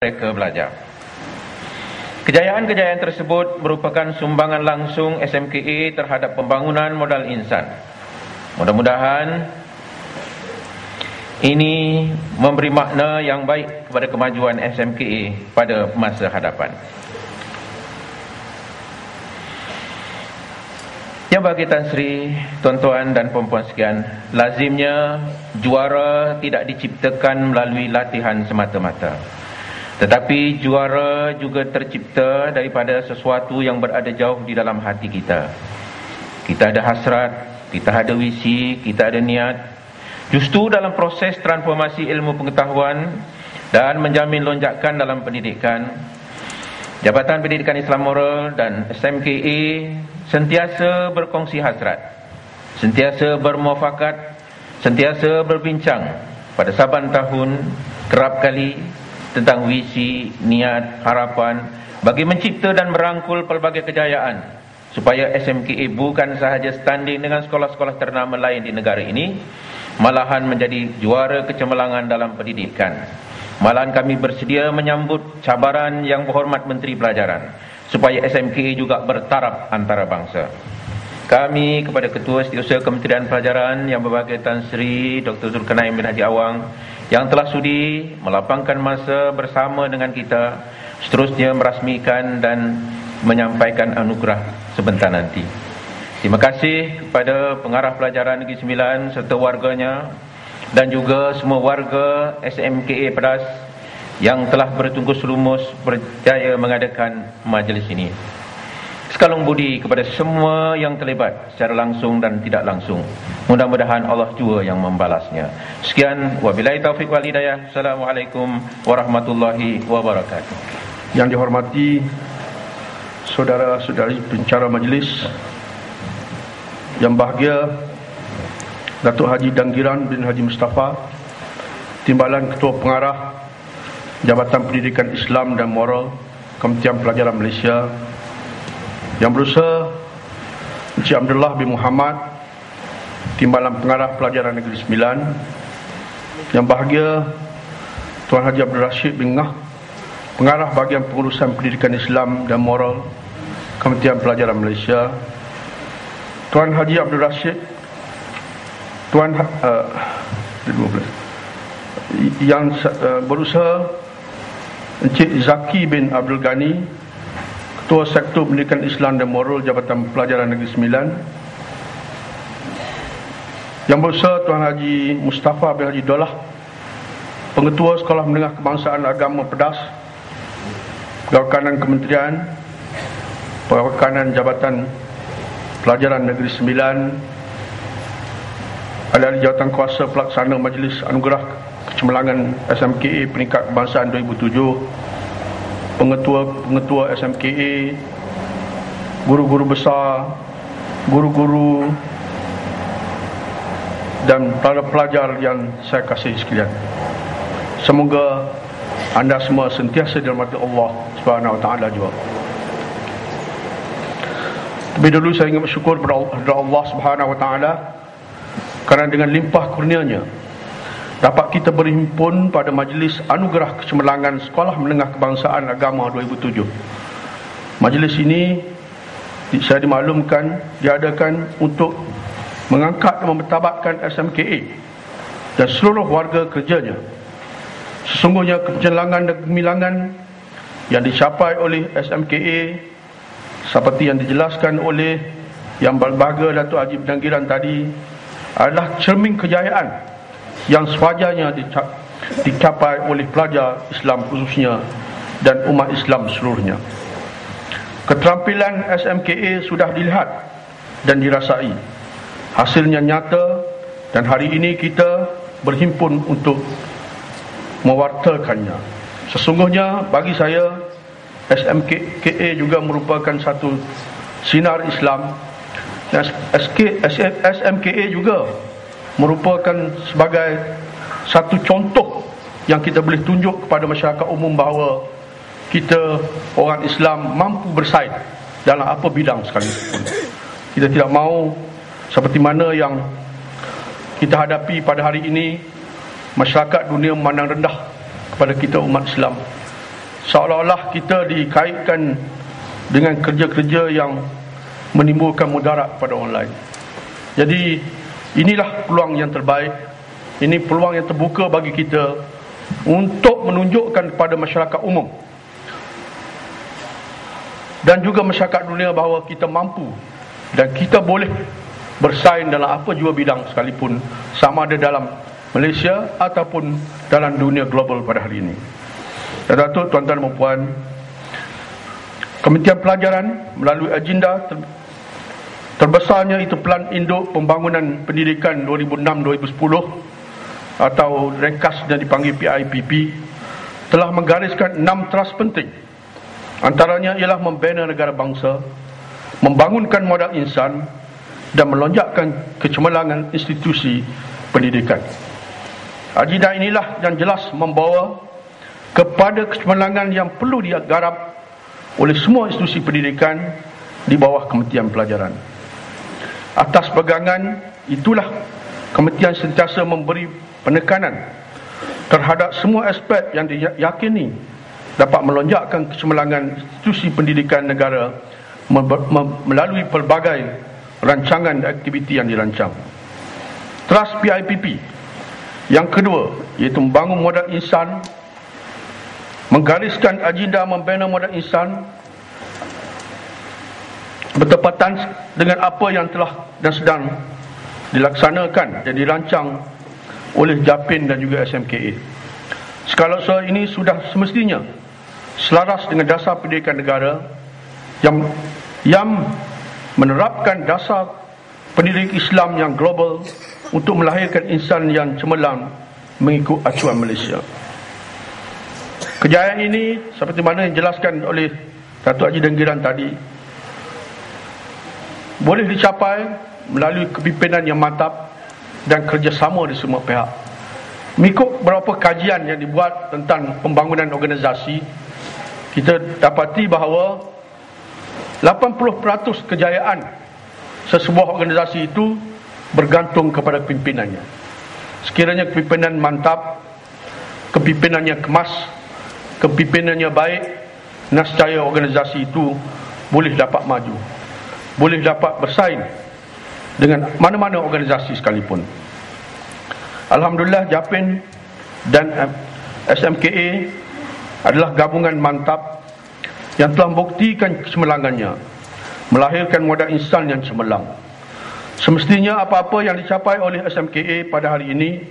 mereka belajar. Kejayaan-kejayaan tersebut merupakan sumbangan langsung SMKA terhadap pembangunan modal insan. Mudah-mudahan ini memberi makna yang baik kepada kemajuan SMKA pada masa hadapan. Yang bagi Tan Sri, tuan-tuan dan puan-puan sekalian, lazimnya juara tidak diciptakan melalui latihan semata-mata. Tetapi juara juga tercipta daripada sesuatu yang berada jauh di dalam hati kita. Kita ada hasrat, kita ada visi, kita ada niat. Justru dalam proses transformasi ilmu pengetahuan dan menjamin lonjakan dalam pendidikan, Jabatan Pendidikan Islam Moral dan SMKA sentiasa berkongsi hasrat, sentiasa bermuafakat, sentiasa berbincang pada saban tahun kerap kali tentang visi, niat, harapan bagi mencipta dan merangkul pelbagai kejayaan supaya SMKA bukan sahaja standing dengan sekolah-sekolah ternama lain di negara ini, malahan menjadi juara kecemerlangan dalam pendidikan. Malahan kami bersedia menyambut cabaran yang berhormat Menteri Pelajaran supaya SMKA juga bertaraf antara bangsa. Kami kepada Ketua Setiausaha Kementerian Pelajaran yang berbahagia Tan Sri Dr. Zulkarnain bin Haji Awang yang telah sudi melapangkan masa bersama dengan kita, seterusnya merasmikan dan menyampaikan anugerah sebentar nanti. Terima kasih kepada pengarah pelajaran Negeri Sembilan serta warganya dan juga semua warga SMKA Pedas yang telah bertungkus lumus berjaya mengadakan majlis ini. Sekalung budi kepada semua yang terlibat secara langsung dan tidak langsung. Mudah-mudahan Allah jua yang membalasnya. Sekian, wabillahi taufiq wal hidayah. Assalamualaikum warahmatullahi wabarakatuh. Yang dihormati saudara-saudari pencara majlis, yang bahagia Datuk Haji Danggiran bin Haji Mustafa, Timbalan Ketua Pengarah Jabatan Pendidikan Islam dan Moral Kementerian Pelajaran Malaysia, yang berusaha Encik Abdullah bin Muhammad, Timbalan Pengarah Pelajaran Negeri Sembilan, yang bahagia Tuan Haji Abdul Rashid bin Ngah, Pengarah Bahagian Pengurusan Pendidikan Islam dan Moral Kementerian Pelajaran Malaysia, Tuan Haji Abdul Rashid, yang berusaha Encik Zaki bin Abdul Ghani, Ketua Sektor Pendidikan Islam dan Moral Jabatan Pelajaran Negeri Sembilan, yang berusaha Tuan Haji Mustafa bin Haji Dolah, Pengetua Sekolah Menengah Kebangsaan Agama Pedas, Perwakalan Kementerian, Perwakalan Jabatan Pelajaran Negeri Sembilan, ahli jawatan kuasa pelaksana Majlis Anugerah Kecemerlangan SMKA Peringkat Kebangsaan 2007, pengetua SMKA, guru-guru besar, guru-guru dan para pelajar yang saya kasihi sekalian. Semoga anda semua sentiasa dirahmati Allah Subhanahu Wa Taala juga. Lebih dulu saya ingin bersyukur kepada Allah Subhanahu Wa Taala kerana dengan limpah kurnianya dapat kita berhimpun pada Majlis Anugerah Kecemerlangan Sekolah Menengah Kebangsaan Agama 2007. Majlis ini saya dimaklumkan diadakan untuk mengangkat dan mempertabatkan SMKA dan seluruh warga kerjanya. Sesungguhnya kecemerlangan dan gemilangan yang dicapai oleh SMKA seperti yang dijelaskan oleh yang berbahagia Datuk Haji Danggiran tadi adalah cermin kejayaan yang sewajarnya dicapai oleh pelajar Islam khususnya dan umat Islam seluruhnya. Keterampilan SMKA sudah dilihat dan dirasai. Hasilnya nyata dan hari ini kita berhimpun untuk mewartakannya. Sesungguhnya bagi saya SMKA juga merupakan satu sinar Islam. SMKA juga merupakan sebagai satu contoh yang kita boleh tunjuk kepada masyarakat umum bahawa kita orang Islam mampu bersaing dalam apa bidang sekalipun. Kita tidak mahu seperti mana yang kita hadapi pada hari ini, masyarakat dunia memandang rendah kepada kita umat Islam. seolah-olah kita dikaitkan dengan kerja-kerja yang menimbulkan mudarat pada orang lain. Jadi inilah peluang yang terbaik, ini peluang yang terbuka bagi kita untuk menunjukkan kepada masyarakat umum dan juga masyarakat dunia bahawa kita mampu dan kita boleh bersaing dalam apa jua bidang sekalipun, sama ada dalam Malaysia ataupun dalam dunia global pada hari ini. Datuk, tuan-tuan dan puan, Kementerian Pelajaran melalui agenda terbesarnya itu Pelan Induk Pembangunan Pendidikan 2006-2010 atau ringkasnya dipanggil PIPP, telah menggariskan 6 teras penting. Antaranya ialah membina negara bangsa, membangunkan modal insan dan melonjakkan kecemerlangan institusi pendidikan. Agenda inilah yang jelas membawa kepada kecemerlangan yang perlu digarap oleh semua institusi pendidikan di bawah Kementerian Pelajaran. Atas pegangan itulah Kementerian sentiasa memberi penekanan terhadap semua aspek yang diyakini dapat melonjakkan kecemerlangan institusi pendidikan negara melalui pelbagai rancangan dan aktiviti yang dirancang. Teras PIPP yang kedua iaitu membangun modal insan, menggariskan agenda membina modal insan bertepatan dengan apa yang telah dan sedang dilaksanakan dan dirancang oleh JAPIN dan juga SMKA. Skala usaha ini sudah semestinya selaras dengan dasar pendidikan negara yang menerapkan dasar pendidikan Islam yang global untuk melahirkan insan yang cemerlang mengikut acuan Malaysia. Kejayaan ini seperti mana yang dijelaskan oleh Datuk Haji Denggiran tadi boleh dicapai melalui kepimpinan yang mantap dan kerjasama di semua pihak. Mengikut beberapa kajian yang dibuat tentang pembangunan organisasi, kita dapati bahawa 80% kejayaan sesebuah organisasi itu bergantung kepada pimpinannya. Sekiranya kepimpinan mantap, kepimpinannya kemas, kepimpinannya baik, nescaya organisasi itu boleh dapat maju, boleh dapat bersaing dengan mana-mana organisasi sekalipun. Alhamdulillah, JAPIN dan SMKA adalah gabungan mantap yang telah membuktikan kecemerlangannya, melahirkan modal insan yang cemerlang. Semestinya apa-apa yang dicapai oleh SMKA pada hari ini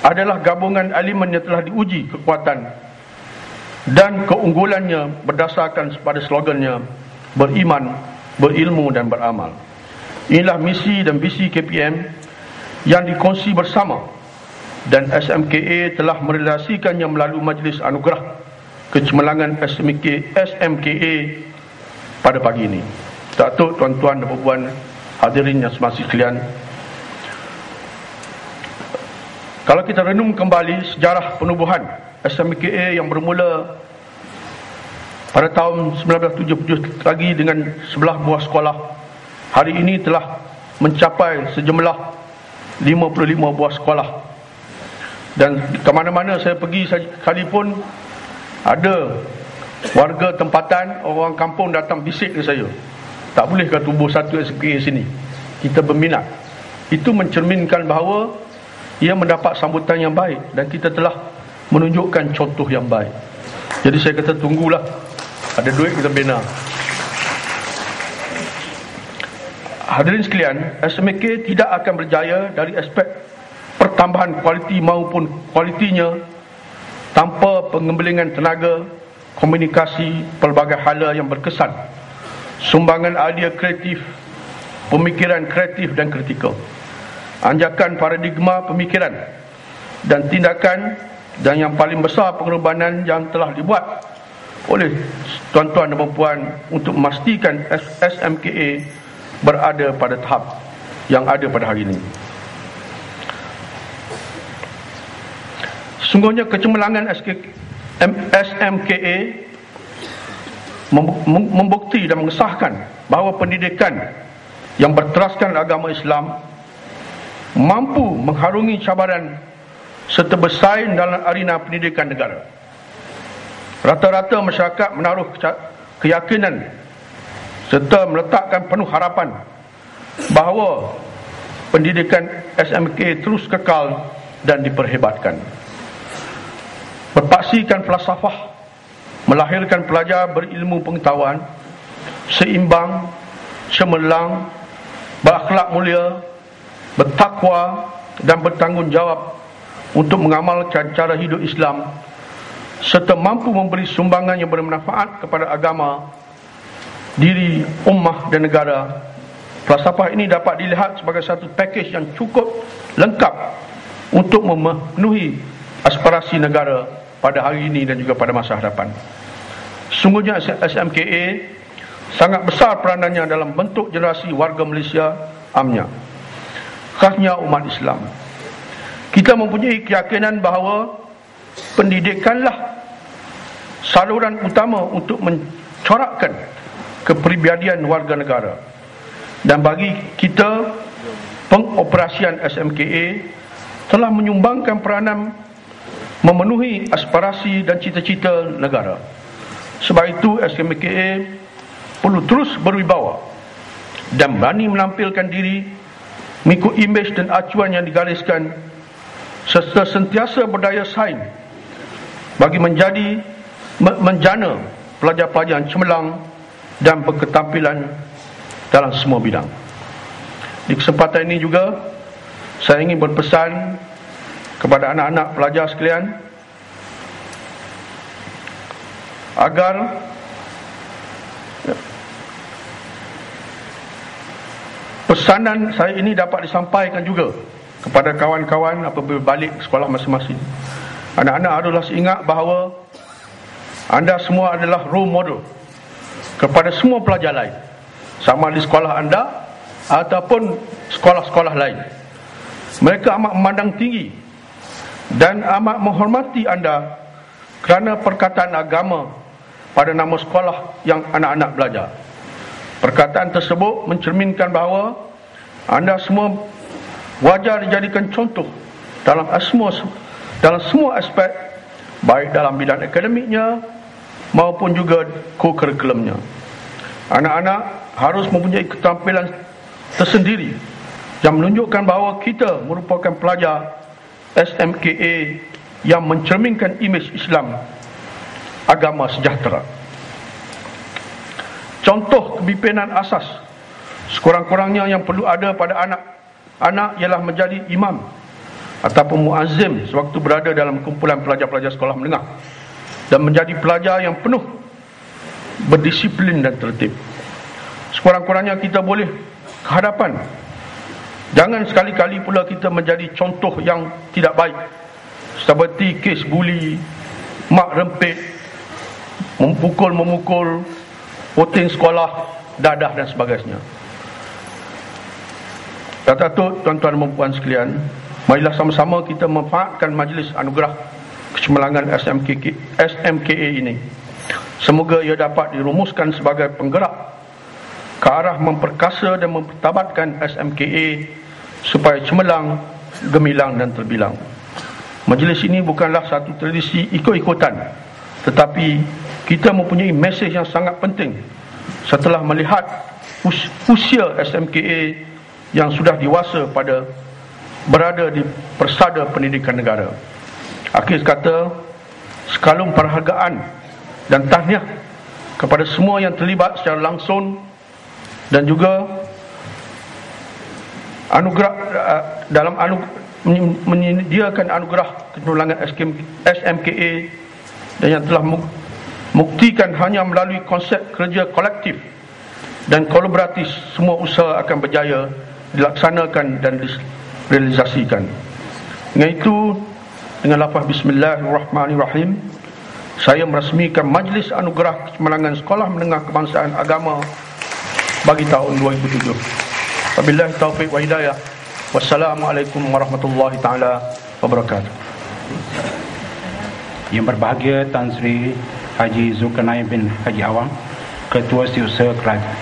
adalah gabungan elemen yang telah diuji kekuatan dan keunggulannya berdasarkan pada slogannya beriman, berilmu dan beramal. Inilah misi dan visi KPM yang dikongsi bersama dan SMKA telah merealisasikannya melalui Majlis Anugerah Kecemerlangan SMKA pada pagi ini. Datuk, tuan-tuan dan puan hadirin yang semasa sekalian, kalau kita renung kembali sejarah penubuhan SMKA yang bermula pada tahun 1977 lagi dengan 11 buah sekolah, hari ini telah mencapai sejumlah 55 buah sekolah. Dan ke mana-mana saya pergi sekalipun, ada warga tempatan, orang kampung datang bisik ke saya, tak bolehkah tubuh satu SMKA sini, kita berminat. Itu mencerminkan bahawa ia mendapat sambutan yang baik dan kita telah menunjukkan contoh yang baik. Jadi saya kata tunggulah, ada duit kita bina. Hadirin sekalian, SMKA tidak akan berjaya dari aspek pertambahan kualiti maupun kualitinya tanpa pengembelingan tenaga, komunikasi, pelbagai hala yang berkesan, sumbangan idea kreatif, pemikiran kreatif dan kritikal, anjakan paradigma pemikiran dan tindakan, dan yang paling besar pengorbanan yang telah dibuat oleh tuan-tuan dan puan untuk memastikan SMKA berada pada tahap yang ada pada hari ini. Sesungguhnya kecemerlangan SMKA membukti dan mengesahkan bahawa pendidikan yang berteraskan agama Islam mampu mengharungi cabaran serta bersaing dalam arena pendidikan negara. Rata-rata masyarakat menaruh keyakinan serta meletakkan penuh harapan bahawa pendidikan SMK terus kekal dan diperhebatkan. Berpaksikan falsafah, melahirkan pelajar berilmu pengetahuan, seimbang, cemerlang, berakhlak mulia, bertakwa dan bertanggungjawab untuk mengamalkan cara hidup Islam serta mampu memberi sumbangan yang bermanfaat kepada agama, diri, ummah dan negara. Falsafah ini dapat dilihat sebagai satu pakej yang cukup lengkap untuk memenuhi aspirasi negara pada hari ini dan juga pada masa hadapan. Sungguhnya SMKA sangat besar peranannya dalam bentuk generasi warga Malaysia amnya, khasnya umat Islam. Kita mempunyai keyakinan bahawa pendidikanlah saluran utama untuk mencorakkan kepribadian warga negara. Dan bagi kita, pengoperasian SMKA telah menyumbangkan peranan memenuhi aspirasi dan cita-cita negara. Sebab itu SMKA perlu terus berwibawa dan berani menampilkan diri mengikut imej dan acuan yang digariskan, serta sentiasa berdaya saing bagi menjana pelajar-pelajar yang cemerlang dan berketampilan dalam semua bidang. Di kesempatan ini juga saya ingin berpesan kepada anak-anak pelajar sekalian agar pesanan saya ini dapat disampaikan juga kepada kawan-kawan apabila balik ke sekolah masing-masing. Anak-anak haruslah ingat bahawa anda semua adalah role model kepada semua pelajar lain, sama di sekolah anda ataupun sekolah-sekolah lain. Mereka amat memandang tinggi dan amat menghormati anda kerana perkataan agama pada nama sekolah yang anak-anak belajar. Perkataan tersebut mencerminkan bahawa anda semua wajar dijadikan contoh dalam semua aspek, baik dalam bidang akademiknya maupun juga co-curriculumnya. Anak-anak harus mempunyai keterampilan tersendiri yang menunjukkan bahawa kita merupakan pelajar SMKA yang mencerminkan imej Islam agama sejahtera. Contoh kepimpinan asas sekurang-kurangnya yang perlu ada pada anak-anak ialah menjadi imam ataupun muazzim sewaktu berada dalam kumpulan pelajar-pelajar sekolah menengah, dan menjadi pelajar yang penuh berdisiplin dan tertib. Sekurang-kurangnya kita boleh ke hadapan. Jangan sekali-kali pula kita menjadi contoh yang tidak baik, seperti kes buli, mak rempit, memukul, voting sekolah, dadah dan sebagainya. Datuk, tuan-tuan dan puan sekalian, marilah sama-sama kita memanfaatkan majlis anugerah kecemerlangan SMKA ini. Semoga ia dapat dirumuskan sebagai penggerak ke arah memperkasa dan mempertabatkan SMKA supaya cemerlang, gemilang dan terbilang. Majlis ini bukanlah satu tradisi ikut-ikutan, tetapi kita mempunyai mesej yang sangat penting setelah melihat usia SMKA yang sudah dewasa pada berada di persada pendidikan negara. Akhir kata, sekalung penghargaan dan tahniah kepada semua yang terlibat secara langsung dan juga anugerah dalam menyediakan anugerah kecemerlangan SMKA, dan yang telah membuktikan hanya melalui konsep kerja kolektif dan kolaboratif semua usaha akan berjaya dilaksanakan dan direalisasikan. Dengan itu, dengan lafaz Bismillahirrahmanirrahim, saya merasmikan Majlis Anugerah Kecemerlangan Sekolah Menengah Kebangsaan Agama bagi tahun 2007. Wabillahi taufiq wa hidayah. Wassalamualaikum warahmatullahi taala wabarakatuh. Yang berbahagia Tan Sri Haji Zulkarnain bin Haji Awang, Ketua Setiausaha Pelajar